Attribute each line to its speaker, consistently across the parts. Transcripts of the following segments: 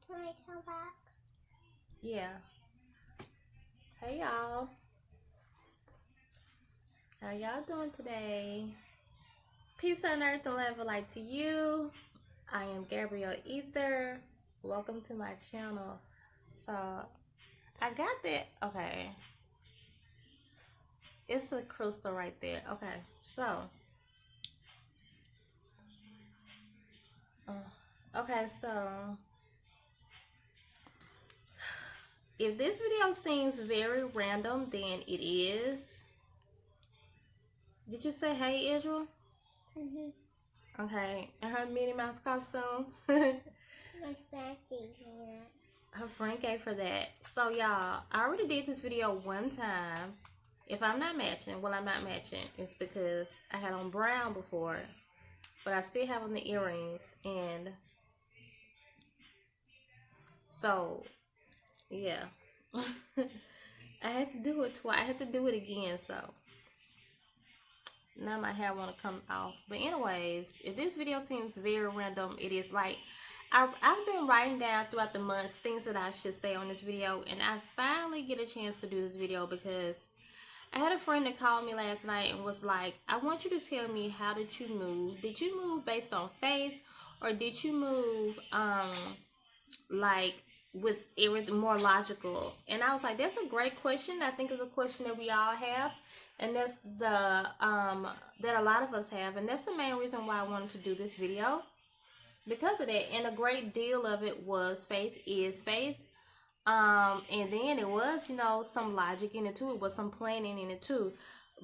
Speaker 1: Can I come back?
Speaker 2: Yeah. Hey y'all. How y'all doing today? Peace on earth and love and light to you. I am Gabrielle Ether. Welcome to my channel. So I got that. Okay. It's a crystal right there. Okay. So okay, so if this video seems very random, then it is. Did you say hey, Israel? Okay, and her Minnie Mouse costume.
Speaker 1: My friend gave me that.
Speaker 2: Her friend gave her that. So y'all, I already did this video one time. If I'm not matching, well, I'm not matching. It's because I had on brown before, but I still have on the earrings, and so yeah, I had to do it twice. I had to do it again. So now my hair want to come off. But anyways, if this video seems very random, it is like I've been writing down throughout the months things that I should say on this video, and I finally get a chance to do this video because I had a friend that called me last night and was like, I want you to tell me, how did you move? Did you move based on faith, or did you move like with everything more logical? And I was like, that's a great question. I think it's a question that we all have, and that's the that a lot of us have, and that's the main reason why I wanted to do this video, because of that. And a great deal of it was faith is faith. And then it was, you know, some logic in it too. It was some planning in it too.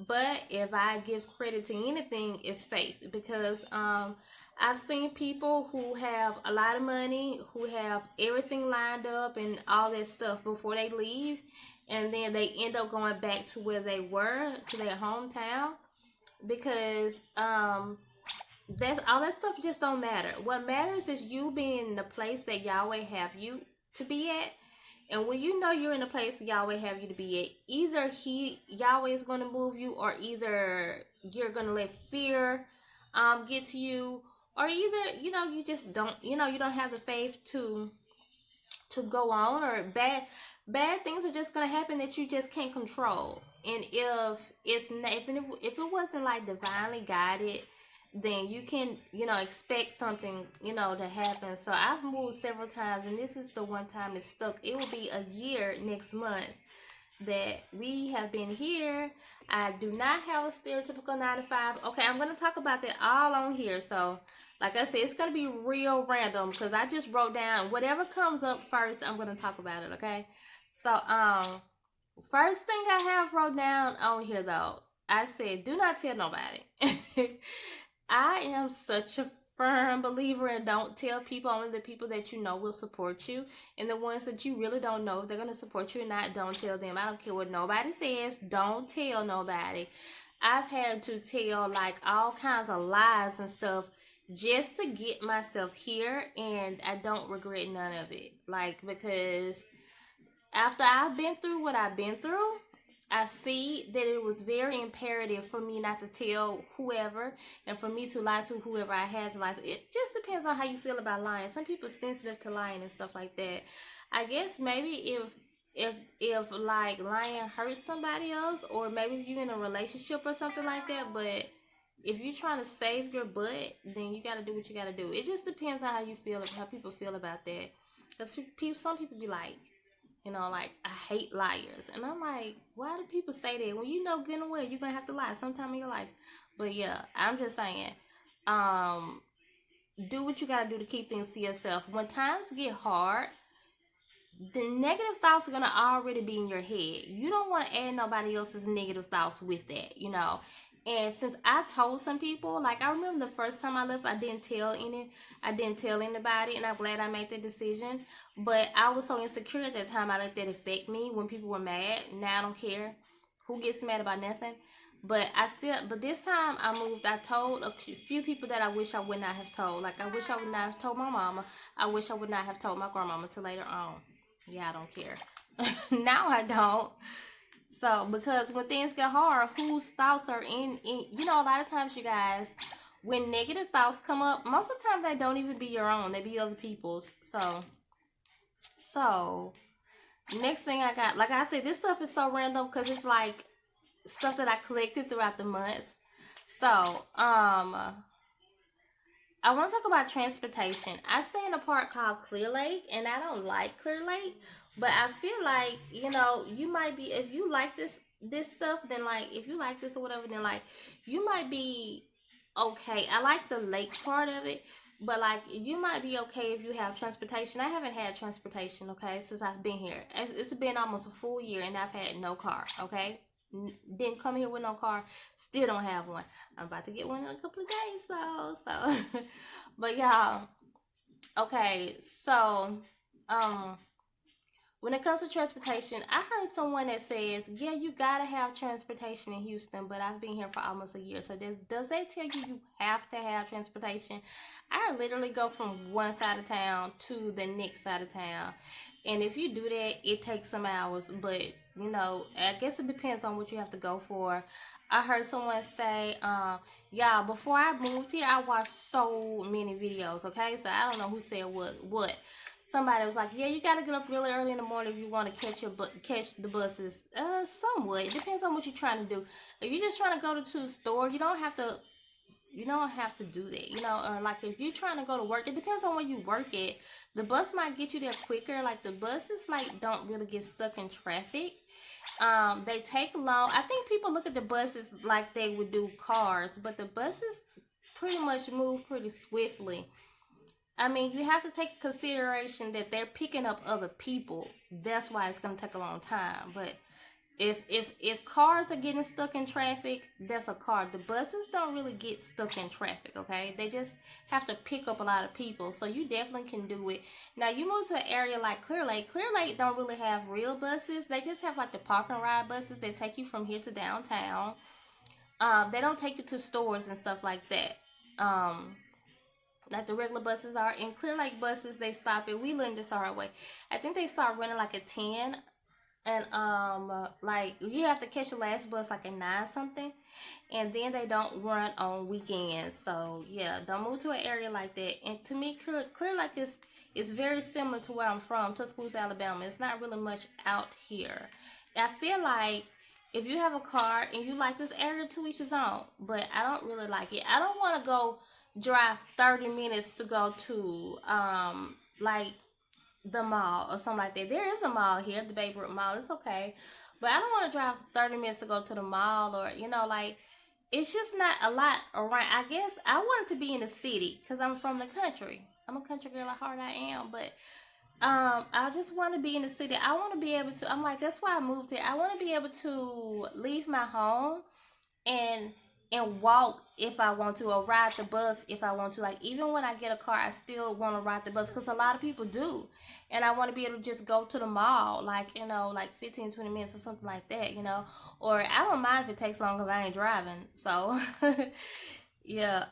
Speaker 2: But if I give credit to anything, it's faith, because I've seen people who have a lot of money, who have everything lined up and all that stuff before they leave, and then they end up going back to where they were, to their hometown, because that's all that stuff just don't matter. What matters is you being in the place that Yahweh have you to be at. And when you know you're in a place Yahweh have you to be at, either Yahweh is going to move you, or either you're going to let fear get to you, or either, you know, you just don't, you know, you don't have the faith to go on, or bad things are just going to happen that you just can't control. And if it wasn't like divinely guided, then you can, you know, expect something, you know, to happen. So I've moved several times, and this is the one time it's stuck. It will be a year next month that we have been here. I do not have a stereotypical 9 to 5. Okay, I'm going to talk about that all on here. So like I said, it's going to be real random, because I just wrote down whatever comes up first. I'm going to talk about it. Okay, so first thing I have wrote down on here, though, I said, do not tell nobody. I am such a firm believer in don't tell people. Only the people that you know will support you, and the ones that you really don't know if they're going to support you or not, don't tell them. I don't care what nobody says, don't tell nobody. I've had to tell like all kinds of lies and stuff just to get myself here, and I don't regret none of it. Like, because after I've been through what I've been through, I see that it was very imperative for me not to tell whoever, and for me to lie to whoever I had to lie to. It just depends on how you feel about lying. Some people are sensitive to lying and stuff like that. I guess maybe if like lying hurts somebody else, or maybe if you're in a relationship or something like that, but if you're trying to save your butt, then you got to do what you got to do. It just depends on how you feel, how people feel about that. Because some people be like, you know, like, I hate liars. And I'm like, why do people say that? When you know good and well you're going to have to lie sometime in your life. But yeah, I'm just saying, do what you got to do to keep things to yourself. When times get hard, the negative thoughts are going to already be in your head. You don't want to add nobody else's negative thoughts with that, you know. And since I told some people, like, I remember the first time I left, I didn't tell anybody, and I'm glad I made that decision. But I was so insecure at that time, I let that affect me when people were mad. Now I don't care who gets mad about nothing. But this time I moved, I told a few people that I wish I would not have told. Like, I wish I would not have told my mama. I wish I would not have told my grandmama till later on. Yeah, I don't care. Now I don't. So, because when things get hard, whose thoughts are in, you know, a lot of times, you guys, when negative thoughts come up, most of the time they don't even be your own. They be other people's. So, So next thing I got, like I said, this stuff is so random because it's like stuff that I collected throughout the months. So I want to talk about transportation. I stay in a park called Clear Lake, and I don't like Clear Lake, but I feel like, you know, you might be, if you like this stuff, then like, if you like this or whatever, then like, you might be okay. I like the lake part of it, but like, you might be okay if you have transportation. I haven't had transportation, okay, since I've been here. It's been almost a full year, and I've had no car, okay. Didn't come here with no car, still don't have one. I'm about to get one in a couple of days, so but y'all, okay, so um when it comes to transportation, I heard someone that says, yeah, you gotta have transportation in Houston, but I've been here for almost a year. So does that tell you have to have transportation? I literally go from one side of town to the next side of town. And if you do that, it takes some hours. But, you know, I guess it depends on what you have to go for. I heard someone say, yeah, before I moved here, I watched so many videos, okay? So I don't know who said what. Somebody was like, yeah, you gotta get up really early in the morning if you want to catch the buses. Somewhat. It depends on what you're trying to do. If you're just trying to go to the store, you don't have to do that, you know. Or like if you're trying to go to work, it depends on where you work at. The bus might get you there quicker. Like the buses like don't really get stuck in traffic. They take long. I think people look at the buses like they would do cars, but the buses pretty much move pretty swiftly. I mean, you have to take consideration that they're picking up other people. That's why it's gonna take a long time. But if cars are getting stuck in traffic, that's a car. The buses don't really get stuck in traffic, okay? They just have to pick up a lot of people. So you definitely can do it. Now you move to an area like Clear Lake. Clear Lake don't really have real buses. They just have like the park and ride buses that take you from here to downtown. They don't take you to stores and stuff like that. Like the regular buses are. In Clear Lake buses, they stop it. We learned this the hard way. I think they start running like at 10, and like you have to catch the last bus like at 9 something, and then they don't run on weekends. So yeah, don't move to an area like that. And to me, Clear Lake is very similar to where I'm from, Tuscaloosa, Alabama. It's not really much out here. I feel like if you have a car and you like this area, to each his own, but I don't really like it. I don't want to go drive 30 minutes to go to like the mall or something like that. There is a mall here, the Baby Brook Mall. It's okay, but I don't want to drive 30 minutes to go to the mall, or you know, like it's just not a lot around. I guess I wanted to be in the city because I'm from the country. I'm a country girl at heart, I am, but I just want to be in the city. I want to be able to, I'm like, that's why I moved here. I want to be able to leave my home and walk if I want to, or ride the bus if I want to. Like even when I get a car, I still want to ride the bus because a lot of people do, and I want to be able to just go to the mall, like, you know, like 15-20 minutes or something like that, you know. Or I don't mind if it takes long if I ain't driving. So yeah,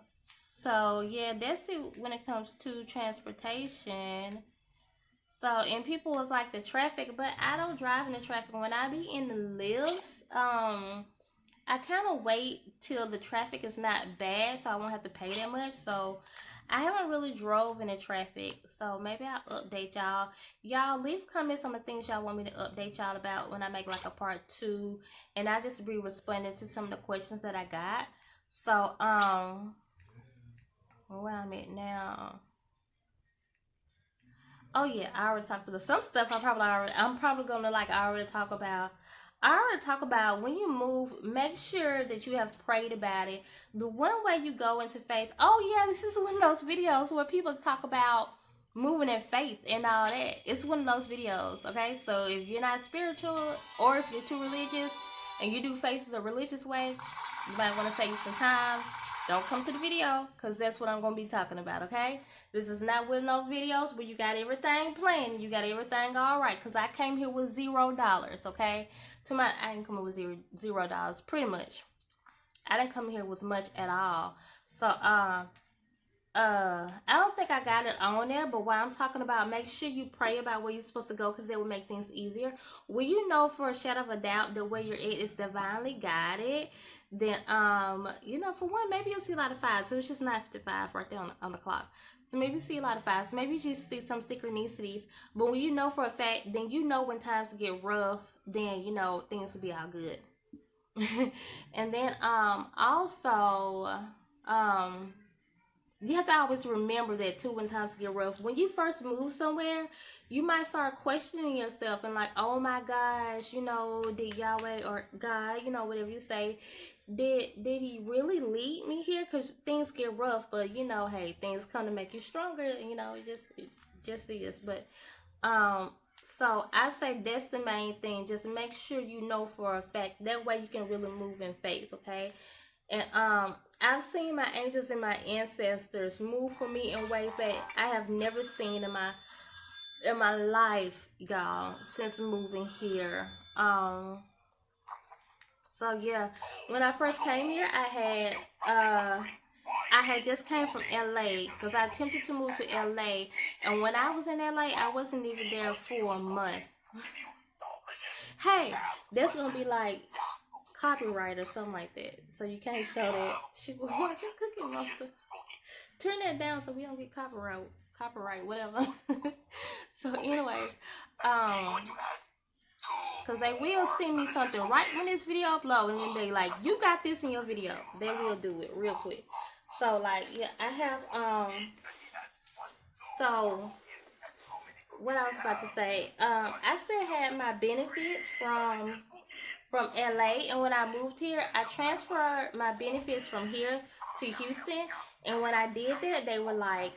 Speaker 2: so yeah, that's it when it comes to transportation. So, and people was like the traffic, but I don't drive in the traffic. When I be in the lifts, I kind of wait till the traffic is not bad, so I won't have to pay that much. So I haven't really drove in the traffic, so maybe I'll update y'all. Y'all leave comments on the things y'all want me to update y'all about when I make like a part 2, and I just be responding to some of the questions that I got. So where I'm at now. Oh yeah, I already talked about some stuff. I'm probably gonna like I already talk about. I already talk about when you move, make sure that you have prayed about it. The one way you go into faith. Oh yeah, this is one of those videos where people talk about moving in faith and all that. It's one of those videos, okay? So if you're not spiritual, or if you're too religious and you do faith the religious way, you might want to save some time. Don't come to the video, because that's what I'm going to be talking about, okay? This is not one of those videos where you got everything planned, you got everything all right, because I came here with $0, okay? I didn't come here with $0, pretty much. I didn't come here with much at all. So, I don't think I got it on there, but while I'm talking about, make sure you pray about where you're supposed to go, because that will make things easier. When you know for a shadow of a doubt that where you're at is divinely guided, then you know, for one, maybe you'll see a lot of fives. So it's just 9:55 right there on the clock. So maybe you see a lot of fives. Maybe you just see some synchronicities. But when you know for a fact, then you know when times get rough, then you know things will be all good. And then also you have to always remember that too when times get rough. When you first move somewhere, you might start questioning yourself and like, oh my gosh, you know, did Yahweh or God, you know, whatever you say, did he really lead me here? Because things get rough, but you know, hey, things come to make you stronger. You know, it just is. But so I say that's the main thing. Just make sure you know for a fact. That way you can really move in faith, okay? And I've seen my angels and my ancestors move for me in ways that I have never seen in my life, y'all, since moving here. So yeah, when I first came here, I had just came from LA because I attempted to move to LA, and when I was in LA, I wasn't even there for a month. Hey, that's gonna be like copyright or something like that, so you can't show that. She will watch your Cookie Monster. Turn that down so we don't get copyright, whatever. So, anyways, because they will send me something right when this video uploads, and then they like, you got this in your video. They will do it real quick. So, like, yeah, I have so what I was about to say, I still had my benefits from LA, and when I moved here, I transferred my benefits from here to Houston. And when I did that, they were like,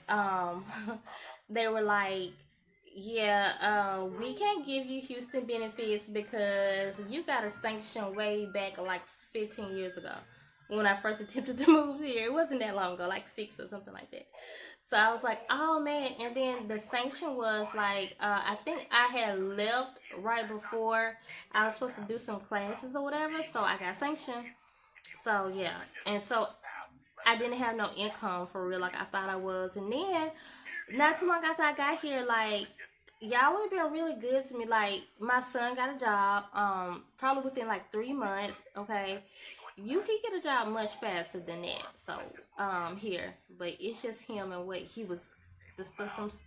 Speaker 2: yeah, we can't give you Houston benefits because you got a sanction way back like 15 years ago. When I first attempted to move here, it wasn't that long ago, like 6 or something like that. So I was like, oh man. And then the sanction was like, I think I had left right before I was supposed to do some classes or whatever. So I got sanctioned. So yeah. And so I didn't have no income for real like I thought I was. And then not too long after I got here, like, y'all have been really good to me. Like, my son got a job, probably within like 3 months, okay? You can get a job much faster than that. So, here. But it's just him and what he was,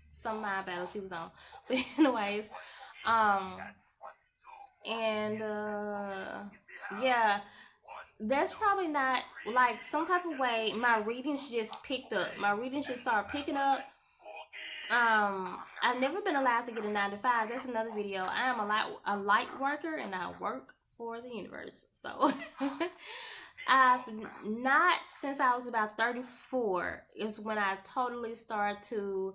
Speaker 2: some mind battles he was on. But anyways, and, yeah. That's probably not, like, some type of way my readings just picked up. My readings just started picking up. I've never been allowed to get a 9 to 5. That's another video. I am a light worker, and I work for the universe. So I've not, since I was about 34 is when I totally started to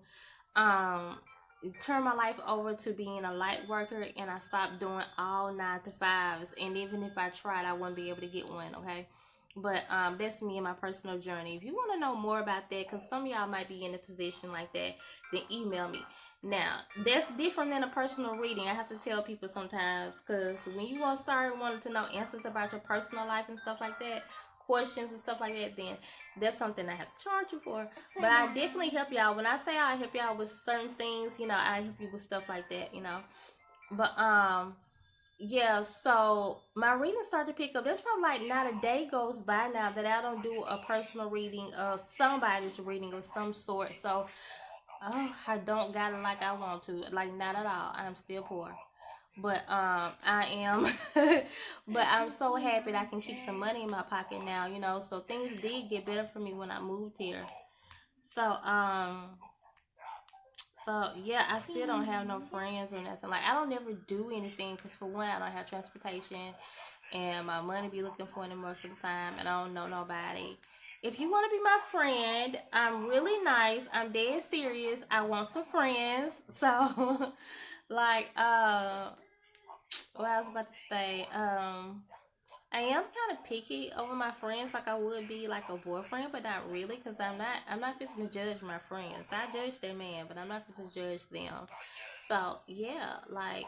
Speaker 2: turn my life over to being a light worker, and I stopped doing all 9 to 5s. And even if I tried, I wouldn't be able to get one, okay? But that's me and my personal journey. If you want to know more about that, because some of y'all might be in a position like that, then email me. Now, that's different than a personal reading. I have to tell people sometimes, because when you want to start wanting to know answers about your personal life and stuff like that, questions and stuff like that, then that's something I have to charge you for. But I definitely help y'all. When I say I help y'all with certain things, you know, I help you with stuff like that, you know. But yeah, so my readings start to pick up. There's probably like not a day goes by now that I don't do a personal reading of somebody's reading of some sort. So I don't got it like I want to. Like, not at all. I'm still poor. But I am but I'm so happy that I can keep some money in my pocket now, you know. So things did get better for me when I moved here. So yeah, I still don't have no friends or nothing. Like, I don't never do anything because, for one, I don't have transportation, and my money be looking for it most of the time, and I don't know nobody. If you want to be my friend, I'm really nice. I'm dead serious. I want some friends. So, like, what I was about to say, I am kind of picky over my friends, like I would be like a boyfriend, but not really, because I'm not fixing to judge my friends. I judge their man, but I'm not fixing to judge them. So yeah, like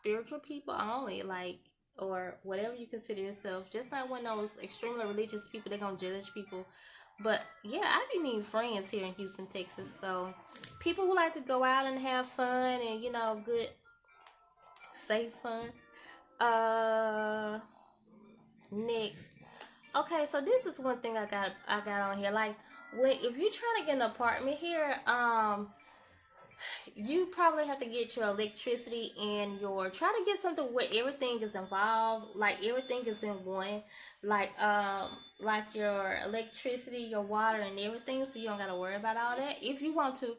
Speaker 2: spiritual people only, like, or whatever you consider yourself. Just not one of those extremely religious people that gonna judge people. But yeah, I be needing friends here in Houston, Texas. So people who like to go out and have fun and good, safe fun. Uh, next. Okay, so this is one thing I got on here. Like, if you're trying to get an apartment here, you probably have to get your electricity and try to get something where everything is involved, like everything is in one, like your electricity, your water, and everything, so you don't gotta worry about all that if you want to.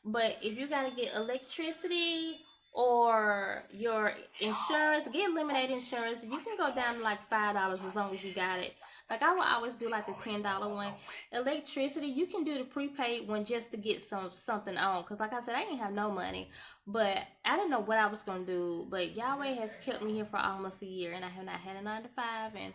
Speaker 2: But if you gotta get electricity or your insurance, get eliminated insurance. You can go down to like $5 as long as you got it. Like I will always do like the $10 one. Electricity, you can do the prepaid one just to get something on. Cause like I said, I didn't have no money, but I didn't know what I was gonna do. But Yahweh has kept me here for almost a year, and I have not had a 9 to 5. And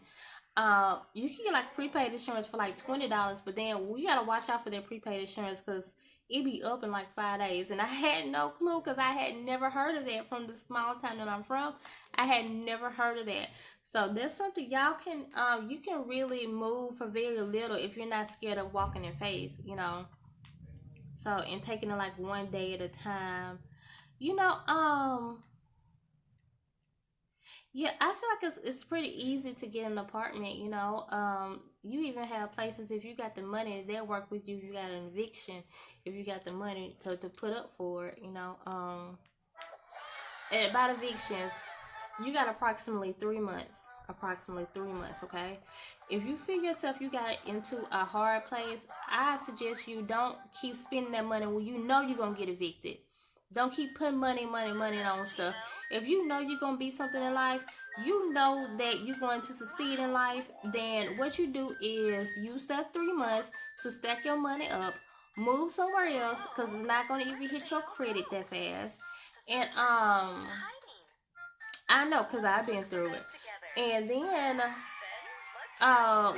Speaker 2: you can get like prepaid insurance for like $20, but then you gotta watch out for their prepaid insurance because it be up in like 5 days. And I had no clue because I had never heard of that from the small town that I'm from. I had never heard of that. So that's something y'all can you can really move for very little if you're not scared of walking in faith. So and taking it like one day at a time. You know, Yeah, I feel like it's pretty easy to get an apartment. You even have places, if you got the money, they'll work with you if you got an eviction, if you got the money to put up for it. And about evictions, you got approximately 3 months. Approximately 3 months, okay? If you feel yourself you got into a hard place, I suggest you don't keep spending that money when you know you're gonna get evicted. Don't keep putting money on stuff. If you know you're gonna be something in life, you know that you're going to succeed in life, then what you do is use that 3 months to stack your money up, move somewhere else, because it's not gonna even hit your credit that fast. And I know because I've been through it. And then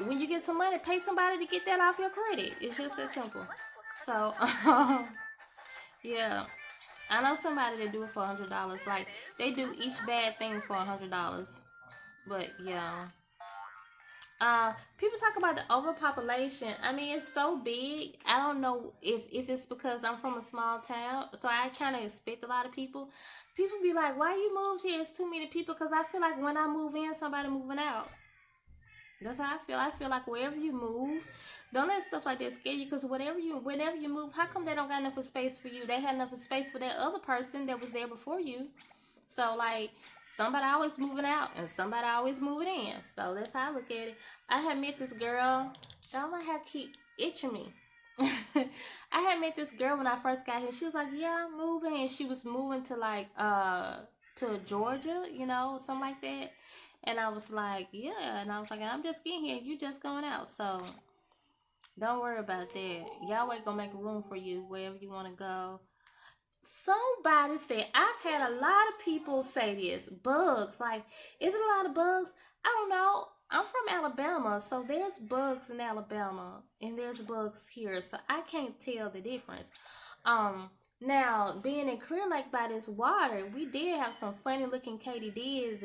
Speaker 2: when you get some money, pay somebody to get that off your credit. It's just that simple. So yeah. I know somebody that do it for $100. Like they do each bad thing for $100. But yeah. People talk about the overpopulation. I mean, it's so big. I don't know if it's because I'm from a small town, so I kind of expect a lot of people. People be like, "Why you moved here? It's too many people." Because I feel like when I move in, somebody moving out. That's how I feel. I feel like wherever you move, don't let stuff like that scare you. Because whenever you move, how come they don't got enough space for you? They had enough space for that other person that was there before you. So like somebody always moving out and somebody always moving in. So that's how I look at it. I had met this girl. I might have keep itching me. I had met this girl when I first got here. She was like, "Yeah, I'm moving," and she was moving to like to Georgia, something like that. And I was like, "Yeah," and I was like, "I'm just getting here. You just going out, so don't worry about that. Yahweh gonna make room for you wherever you want to go." Somebody said, I've had a lot of people say this, bugs. Like, is it a lot of bugs? I don't know. I'm from Alabama, so there's bugs in Alabama and there's bugs here, so I can't tell the difference. Now being in Clear Lake by this water, we did have some funny looking katydids,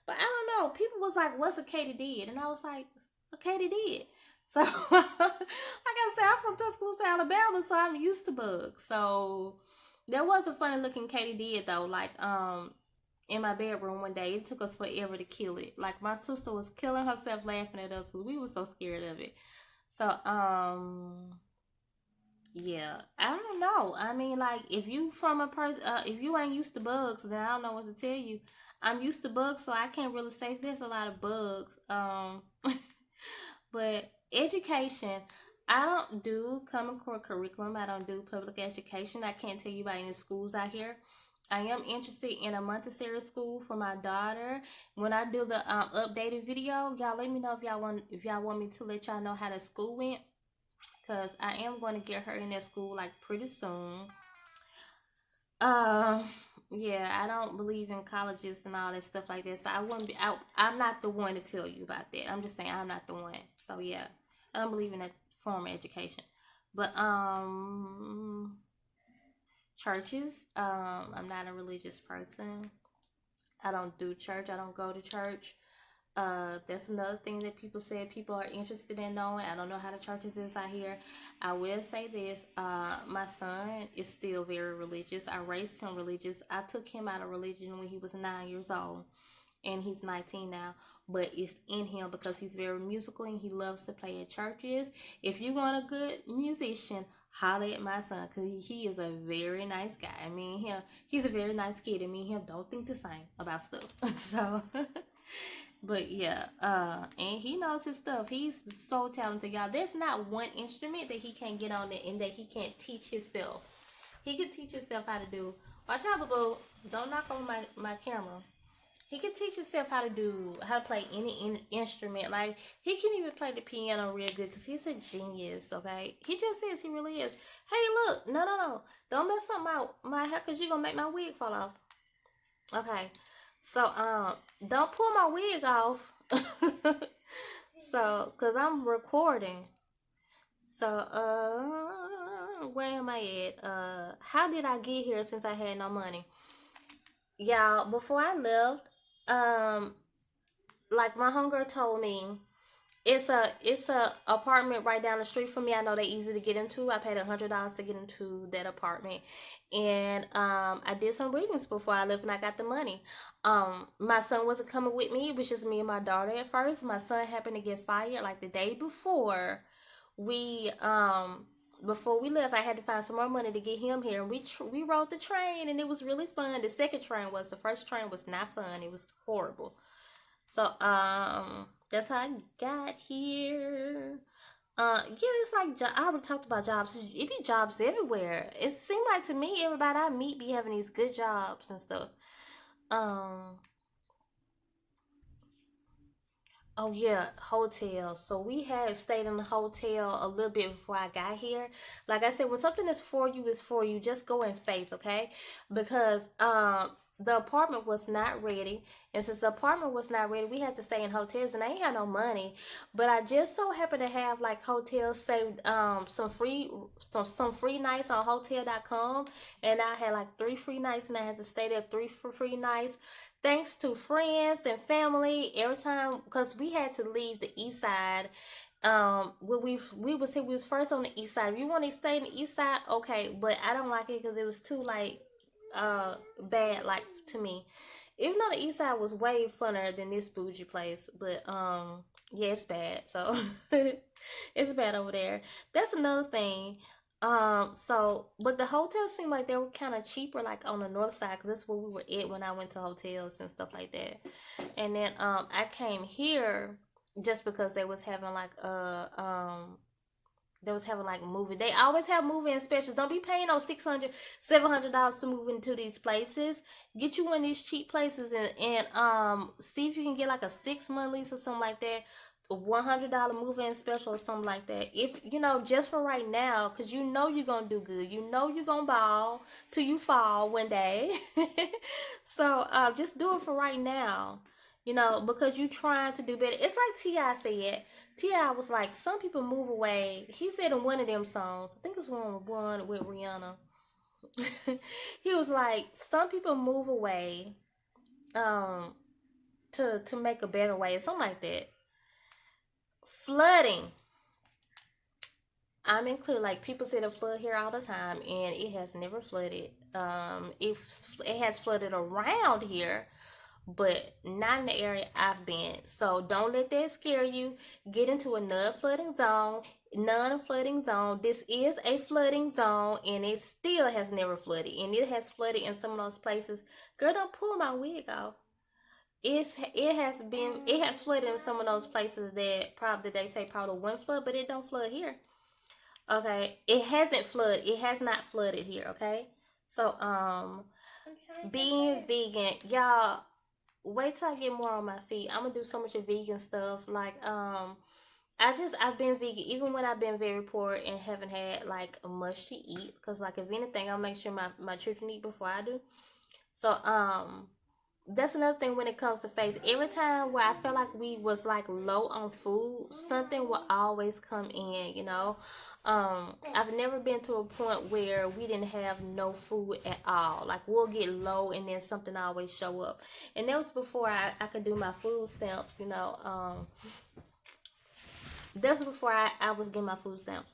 Speaker 2: but I don't know. People was like, "What's a katydid?" And I was like, "A katydid." So, like I said, I'm from Tuscaloosa, Alabama, so I'm used to bugs. So there was a funny looking katydid though, like in my bedroom one day. It took us forever to kill it. Like my sister was killing herself laughing at us. We were so scared of it. So yeah, I don't know. I mean, like if you from a person, if you ain't used to bugs, then I don't know what to tell you. I'm used to bugs, so I can't really say there's a lot of bugs. But education, I don't do common core curriculum. I don't do public education. I can't tell you about any schools out here. I am interested in a Montessori school for my daughter. When I do the updated video, y'all let me know if y'all want me to let y'all know how the school went, cause I am going to get her in that school like pretty soon. Uh, yeah, I don't believe in colleges and all that stuff like that. So I wouldn't be. I'm not the one to tell you about that. I'm just saying I'm not the one. So yeah, I don't believe in that form of education. But churches. I'm not a religious person. I don't do church. I don't go to church. That's another thing that people said people are interested in knowing. I don't know how the churches is out here. I will say this, my son is still very religious. I raised him religious. I took him out of religion when he was 9 years old, and he's 19 now, but it's in him because he's very musical and he loves to play at churches. If you want a good musician, holler at my son, because he is a very nice guy. I mean, he's a very nice kid, and me and him don't think the same about stuff. So but yeah, and he knows his stuff. He's so talented, y'all. There's not one instrument that he can't get on it and that he can't teach himself. He can teach himself how to do. Watch out, boo. Don't knock on my camera. He can teach himself how to play any instrument. Like, he can even play the piano real good because he's a genius, okay? He just is. He really is. Hey, look. No. Don't mess up my hair because you're going to make my wig fall off. Okay. So, don't pull my wig off. So, because I'm recording. So, where am I at? How did I get here since I had no money? Y'all, before I left, like my homegirl told me, it's a apartment right down the street from me. I know they're easy to get into. I paid $100 to get into that apartment, and I did some readings before I left, and I got the money. My son wasn't coming with me. It was just me and my daughter at first. My son happened to get fired like the day before we left. I had to find some more money to get him here, and we rode the train, and it was really fun. The second train was. The first train was not fun. It was horrible. So that's how I got here. Yeah, it's like I already talked about jobs. It be jobs everywhere. It seemed like to me everybody I meet be having these good jobs and stuff. Oh yeah, hotels. So we had stayed in the hotel a little bit before I got here. Like I said, when something is for you, it's for you. Just go in faith, okay? Because the apartment was not ready, and since the apartment was not ready, we had to stay in hotels, and I ain't had no money. But I just so happened to have like hotels saved some free nights on hotel.com, and I had like 3 free nights, and I had to stay there 3 free nights. Thanks to friends and family, every time, because we had to leave the east side. When we was first on the east side. If you want to stay in the east side, okay, but I don't like it because it was too like bad, like, to me. Even though the east side was way funner than this bougie place, but yeah, it's bad. So it's bad over there. That's another thing. But the hotels seemed like they were kind of cheaper, like on the north side, because that's where we were at when I went to hotels and stuff like that. And then I came here just because they was having like movie. They always have movie-in specials. Don't be paying those $600, $700 to move into these places. Get you one of these cheap places and see if you can get like a 6-month lease or something like that. A $100 move-in special or something like that. If just for right now, because you're gonna do good. You're gonna ball till you fall one day. So just do it for right now. Because you trying to do better. It's like T.I. said. T.I. was like, some people move away. He said in one of them songs, I think it's one with Rihanna. He was like, some people move away to make a better way. Something like that. Flooding. I'm in Clear Lake. People say the flood here all the time, and it has never flooded. It has flooded around here, but not in the area I've been. So don't let that scare you. Get into a non-flooding zone. This is a flooding zone, and it still has never flooded. And it has flooded in some of those places. Girl, don't pull my wig off. It has flooded in some of those places that probably they say probably won't flood, but it don't flood here. Okay, it has not flooded here. Okay, so being vegan, y'all. Wait till I get more on my feet. I'm gonna do so much of vegan stuff. Like I've been vegan even when I've been very poor and haven't had like much to eat. Cause like if anything, I'll make sure my children eat before I do. So that's another thing when it comes to faith. Every time where I felt like we was like low on food, something will always come in, you know. I've never been to a point where we didn't have no food at all. Like we'll get low and then something always show up. And that was before I could do my food stamps, you know. That was before I was getting my food stamps.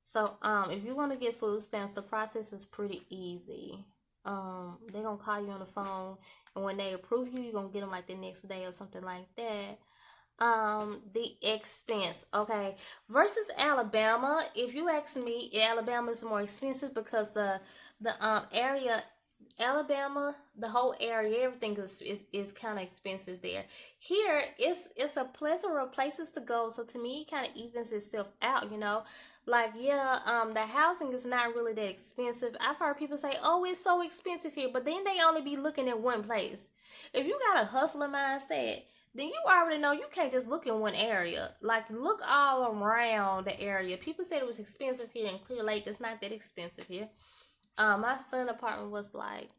Speaker 2: So if you want to get food stamps, the process is pretty easy. They're gonna call you on the phone, and when they approve you, you're gonna get them like the next day or something like that. The expense, okay, versus Alabama. If you ask me, Alabama is more expensive because the area, Alabama, the whole area, everything is kind of expensive there. Here, it's a plethora of places to go, so to me, it kind of evens itself out, you know. Like, yeah, the housing is not really that expensive. I've heard people say, "Oh, it's so expensive here," but then they only be looking at one place. If you got a hustler mindset, then you already know you can't just look in one area. Like, look all around the area. People said it was expensive here in Clear Lake. It's not that expensive here. My son's apartment was like,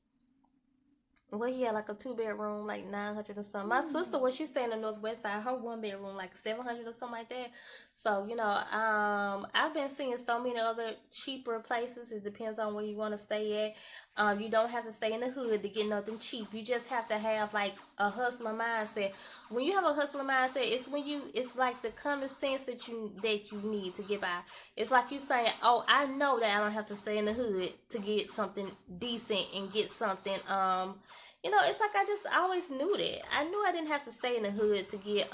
Speaker 2: well, he had like a 2 bedroom, like 900 or something. My sister, where she stay in the northwest side, her 1 bedroom like 700 or something like that. So you know, I've been seeing so many other cheaper places. It depends on where you want to stay at. You don't have to stay in the hood to get nothing cheap. You just have to have like a hustler mindset. When you have a hustler mindset, it's like the common sense that you need to get by. It's like you saying, "Oh, I know that I don't have to stay in the hood to get something decent and get something." You know, it's like I just always knew that. I knew I didn't have to stay in the hood to get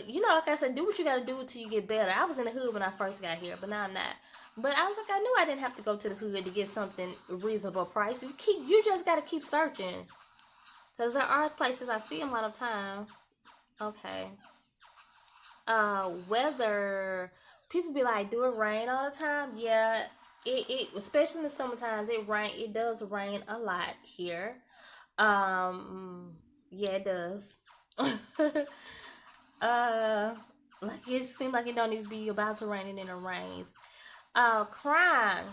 Speaker 2: you know, like I said, do what you gotta do until you get better. I was in the hood when I first got here, but now I'm not. But I was like, I knew I didn't have to go to the hood to get something reasonable price. You just gotta keep searching, because there are places I see them all the time. Okay. Weather. People be like, do it rain all the time? Yeah. It especially in the summertime, it does rain a lot here. Yeah, it does. uh like it seems like it don't even be about to rain and then it rains. Crime.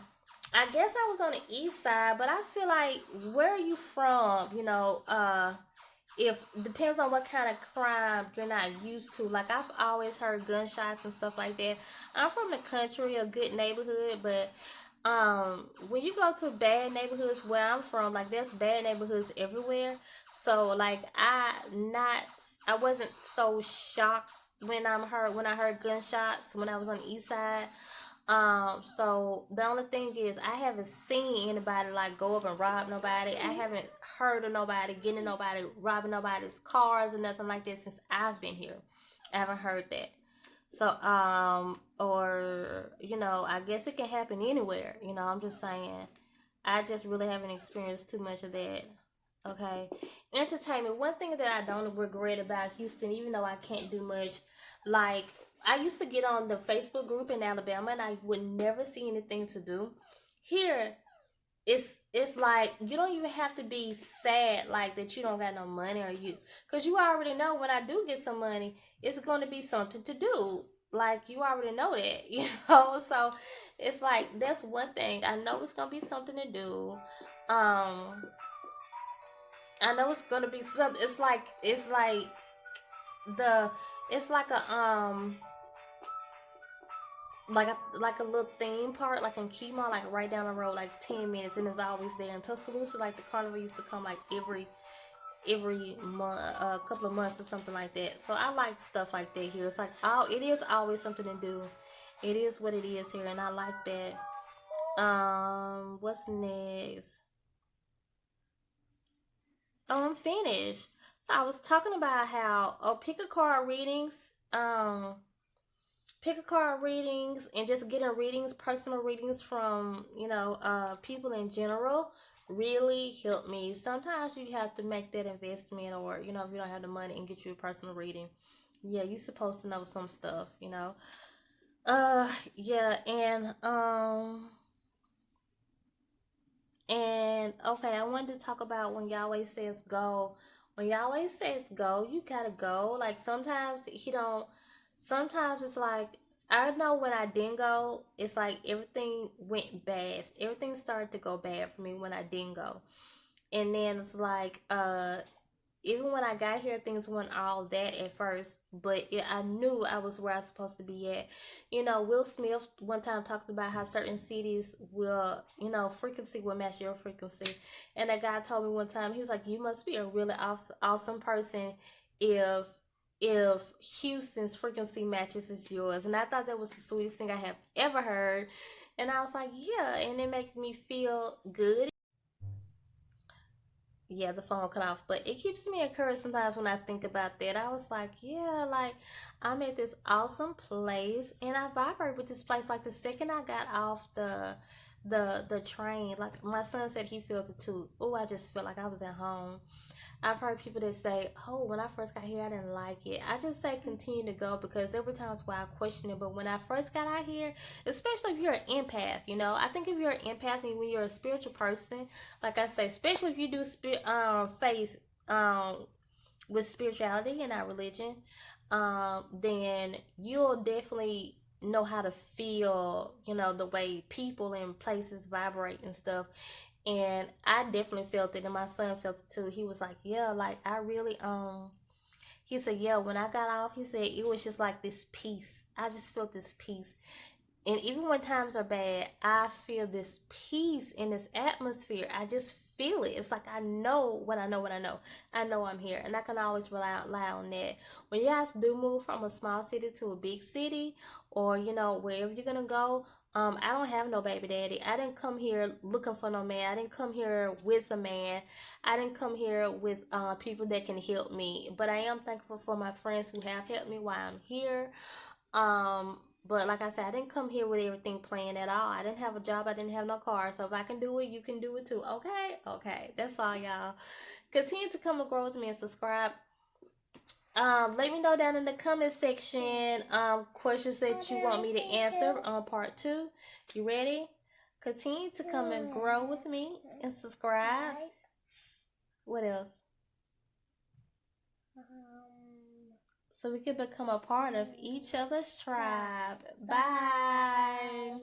Speaker 2: I guess I was on the east side, but I feel like, where are you from? You know, if depends on what kind of crime you're not used to. Like, I've always heard gunshots and stuff like that. I'm from the country, a good neighborhood, but when you go to bad neighborhoods where I'm from, like, there's bad neighborhoods everywhere. So like, I wasn't so shocked when I heard gunshots when I was on the east side. So the only thing is, I haven't seen anybody like go up and rob nobody. I haven't heard of nobody getting nobody, robbing nobody's cars or nothing like that since I've been here. I haven't heard that. So, or, you know, I guess it can happen anywhere. You know, I'm just saying. I just really haven't experienced too much of that. Okay. Entertainment. One thing that I don't regret about Houston, even though I can't do much, like, I used to get on the Facebook group in Alabama and I would never see anything to do. Here, it's like you don't even have to be sad like that you don't got no money, or because you already know when I do get some money, it's going to be something to do. Like, you already know that, you know. So it's like, that's one thing I know, it's gonna be something to do. um I know it's gonna be something. It's like the it's like a little theme park, like in Kemah, like right down the road, like 10 minutes, and it's always there. In Tuscaloosa, like the carnival used to come like every month, a couple of months or something like that. So I like stuff like that here. It's like, it is always something to do. It is what it is here, and I like that. What's next? Oh, I'm finished. So I was talking about how, pick a card readings. Pick a card readings and just getting readings, personal readings from, people in general really helped me. Sometimes you have to make that investment, or, if you don't have the money, and get you a personal reading. Yeah, you're supposed to know some stuff, Yeah, and okay, I wanted to talk about when Yahweh says go. When Yahweh says go, you gotta go. Like, sometimes he don't. Sometimes it's like, I know when I didn't go, it's like everything went bad. Everything started to go bad for me when I didn't go. And then it's like, even when I got here, things weren't all that at first, but I knew I was where I was supposed to be at. You know, Will Smith one time talked about how certain cities will, you know, frequency will match your frequency. And a guy told me one time, he was like, you must be a really awesome person if Houston's frequency matches is yours. And I thought that was the sweetest thing I have ever heard. And I was like, yeah, and it makes me feel good. Yeah, the phone cut off, but it keeps me encouraged sometimes when I think about that. I was like, yeah, like I'm at this awesome place, and I vibrate with this place. Like the second I got off the train, like my son said he felt it too. Oh, I just felt like I was at home. I've heard people that say, oh, when I first got here, I didn't like it. I just say continue to go, because there were times where I questioned it. But when I first got out here, especially if you're an empath, you know, I think if you're an empath and when you're a spiritual person, like I say, especially if you do faith with spirituality and our religion, then you'll definitely know how to feel, you know, the way people and places vibrate and stuff. And I definitely felt it, and my son felt it too. He was like, yeah, like I really he said, yeah, when I got off, he said it was just like this peace. I just felt this peace. And even when times are bad, I feel this peace in this atmosphere. I just feel it. It's like I know what I know what I know. I know I'm here, and I can always rely on that. When you guys do move from a small city to a big city, or you know wherever you're gonna go, I don't have no baby daddy. I didn't come here looking for no man. I didn't come here with a man. I didn't come here with people that can help me. But I am thankful for my friends who have helped me while I'm here. But like I said, I didn't come here with everything planned at all. I didn't have a job. I didn't have no car. So if I can do it, you can do it too. Okay? Okay. That's all, y'all. Continue to come and grow with me and subscribe. Let me know down in the comment section questions that you want me to answer on part 2. You ready? Continue to come and grow with me and subscribe. What else? So we can become a part of each other's tribe. Bye.